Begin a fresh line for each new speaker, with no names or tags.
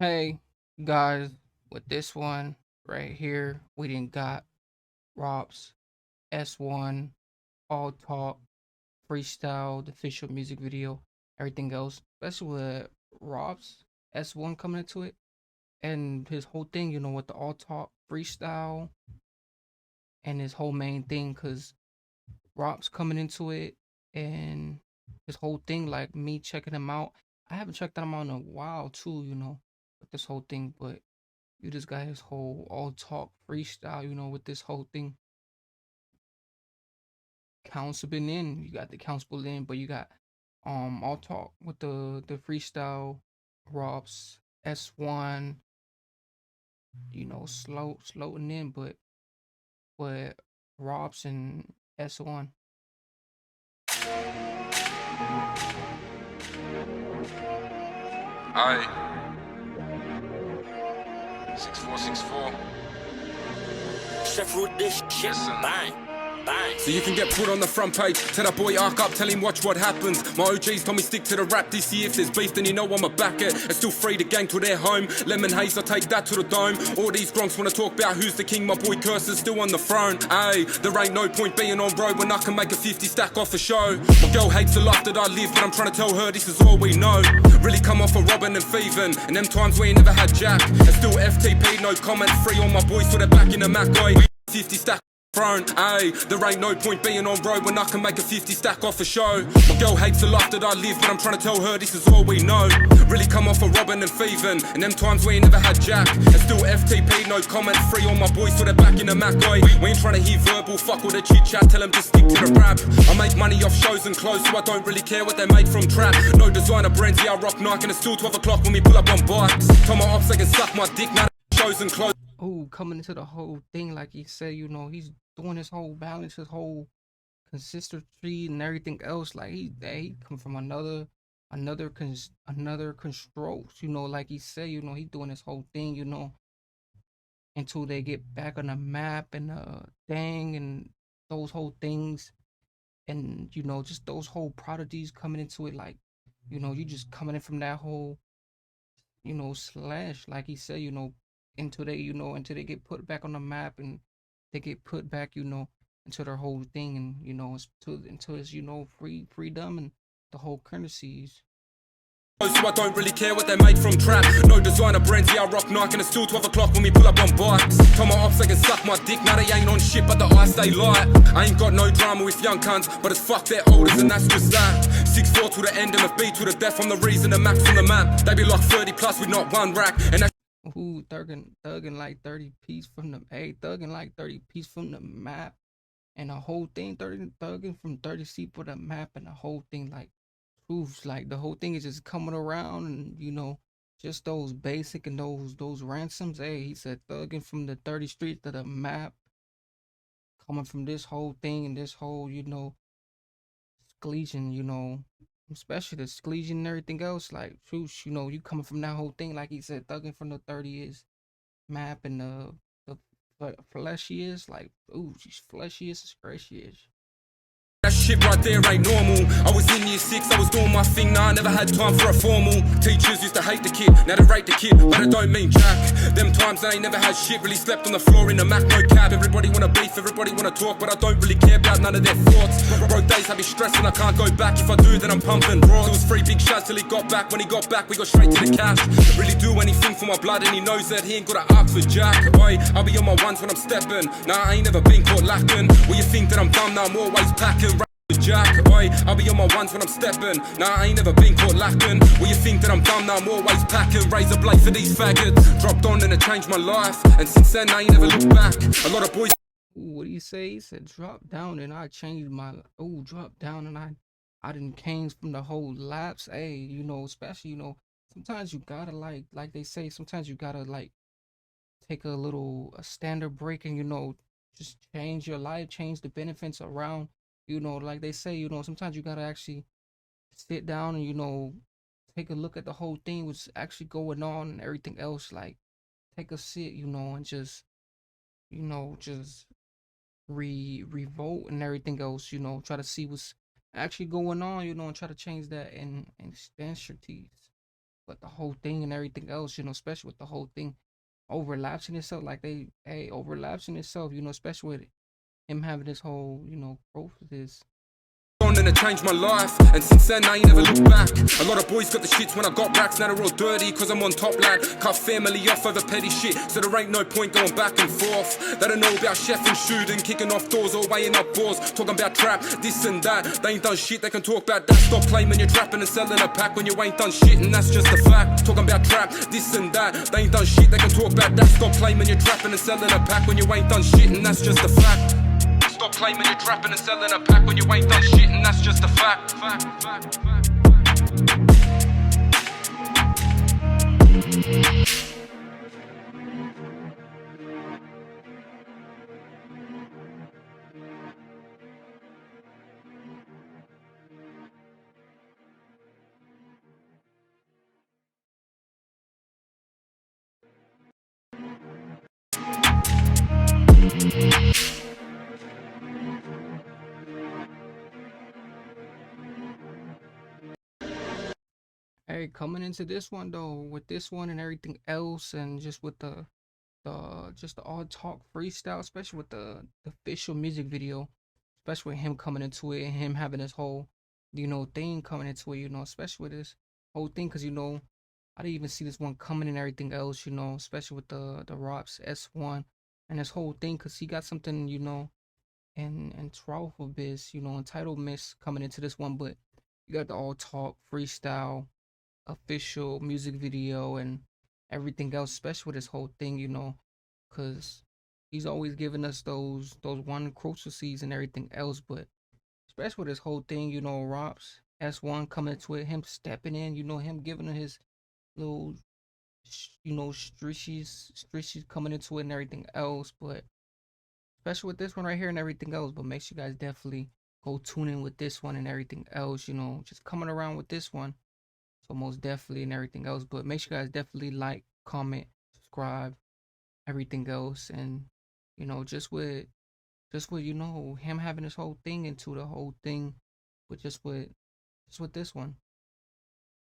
Hey guys, with this one right here, we didn't got ROPS, S1, All Talk, Freestyle, the official music video, everything else, especially with ROPS, S1 coming into it, and his whole thing, with the All Talk, Freestyle, and his whole main thing, because ROPS coming into it, and his whole thing, like me checking him out. I haven't checked him out in a while too, with this whole thing, but you just got his whole all talk freestyle, with this whole thing. Counts have been in. You got the counts been in, but you got all talk with the freestyle, Robs, S1, slowing in, but Robs and S1.
Aye, 6464.
Chef wrote this shit.
Listen.
Bang. Bang.
So you can get put on the front page. Tell that boy arc up, tell him watch what happens. My OGs told me stick to the rap this year. If there's beef then you know I'm a back it. I still free the gang to their home. Lemon haze, I take that to the dome. All these gronks wanna talk about who's the king. My boy Curse's still on the throne. Ayy, there ain't no point being on road when I can make a 50 stack off a show. My girl hates the life that I live, but I'm trying to tell her this is all we know. Really come off of robbing and thieving, and them times we ain't never had jack. And still FTP, no comment free on my boys, so they're back in the Mac. 50 stack throne, ayy, there ain't no point being on road when I can make a 50 stack off a show. My girl hates the life that I live, but I'm trying to tell her this is all we know. Really come off of robbing and thieving, and them times we ain't never had jack. And still FTP, no comment free on my boys, so they're back in the Mac. We ain't trying to hear verbal, fuck all the chit chat, tell them just stick to the rap. I make money off shows and clothes, so I don't really care what they made from trap. No designer brands, yeah, I rock Nike, and it's still 12 o'clock when we pull up on bikes. Tell my ops they can suck my dick, now shows and clothes.
Oh, coming into the whole thing, like he said, he's doing his whole balance, his whole consistency and everything else. Like he come from another constrokes, like he said, he doing his whole thing, until they get back on the map and thing and those whole things, and just those whole prodigies coming into it, like, you just coming in from that whole, slash, like he said, until they get put back on the map and they get put back, into their whole thing, and until it's freedom and the whole currencies.
So I don't really care what they made from trap. No designer brands, yeah, I rock Nike, and it's still 12 o'clock when we pull up on bikes. Tell my ops they can suck my dick, now they ain't on shit, but the eyes stay light. I ain't got no drama with young cunts, but it's fuck their olders, and that's just that. 6'4" to the end, MFB to the death, I'm the reason the Max on the map. They be like 30 plus with not one rack, and that's
Ooh, thugging like 30 piece from the thugging like 30 piece from the map, and the whole thing thugging from 30 seat for the map, and the whole thing like proves, like the whole thing is just coming around, and just those basic and those ransoms. Hey, he said thugging from the 30 street to the map, coming from this whole thing and this whole exclusion, especially the exclusion and everything else. Like, truth, you coming from that whole thing, like he said, thugging from the 30 is map, and the fleshy is like, ooh, she's fleshy is scratchy is.
that shit right there ain't normal. I was in year 6, I was doing my thing, nah, I never had time for a formal. Teachers used to hate the kid, now they rate the kid, but I don't mean jack. Them times they ain't never had shit, really slept on the floor in the Mac, no cab. Everybody wanna beef, everybody wanna talk, but I don't really care about none of their thoughts. Broke days, I be stressing, I can't go back. If I do, then I'm pumping raw. It was 3 big shots till he got back. When he got back, we got straight to the cash. Really do anything for my blood, and he knows that he ain't gotta ask for jack. Oi, I'll be on my ones when I'm stepping. Nah, I ain't never been caught lacking. Well, you think that I'm dumb, now I'm always packing. Jack, oi, I'll be on my ones when I'm stepping. Nah, I ain't never been caught lacking. Well, you think that I'm dumb, now I'm always packing. Razor blade for these faggots. Dropped on and it changed my life, and since then I ain't never looked back. A lot of boys.
Ooh, what do you say? He said drop down and I changed my, oh, drop down and I didn't came from the whole lapse. Hey, especially, sometimes you gotta like they say, sometimes you gotta like take a standard break, and just change your life, change the benefits around, like they say, sometimes you gotta actually sit down and take a look at the whole thing, what's actually going on and everything else. Like, take a sit, and just revolt and everything else, try to see what's actually going on, and try to change that in instantities. but the whole thing and everything else, you know, especially with the whole thing overlaps in itself, like they overlaps in itself, you know, especially with him having this whole, you know, growth of this.
And it changed my life, and since then I ain't never looked back. A lot of boys got the shits when I got racks, now they're all dirty cause I'm on top, lad. Cut family off over petty shit, so there ain't no point going back and forth. They don't know about chef and shooting, kicking off doors or weighing up balls. Talking about trap, this and that, they ain't done shit, they can talk about that. Stop claiming you're trapping and selling a pack when you ain't done shit, and that's just a fact. Talking about trap, this and that, they ain't done shit, they can talk about that. Stop claiming you're trapping and selling a pack when you ain't done shit, and that's just a fact. Stop claiming you're trapping and selling a pack when you ain't done shit, and that's just a fact.
Hey, coming into this one though, with this one and everything else, and just with the all talk freestyle, especially with the official music video, especially with him coming into it and him having this whole, you know, thing coming into it, you know, especially with this whole thing, because you know, I didn't even see this one coming and everything else, you know, especially with the ROPS1 and this whole thing, because he got something, you know, and Trifle Biz, you know, entitled Miss coming into this one, but you got the all talk freestyle official music video and everything else, especially with this whole thing, you know, because he's always giving us those one crucial seeds and everything else, but especially with this whole thing, you know, Rops S1 coming to it, him stepping in, you know, him giving his little, you know, strishies coming into it and everything else, but especially with this one right here and everything else. But make sure you guys definitely go tune in with this one and everything else, you know, just coming around with this one. So most definitely and everything else. But make sure you guys definitely like, comment, subscribe, everything else. And, you know, just with, you know, him having this whole thing into the whole thing, but just with this one.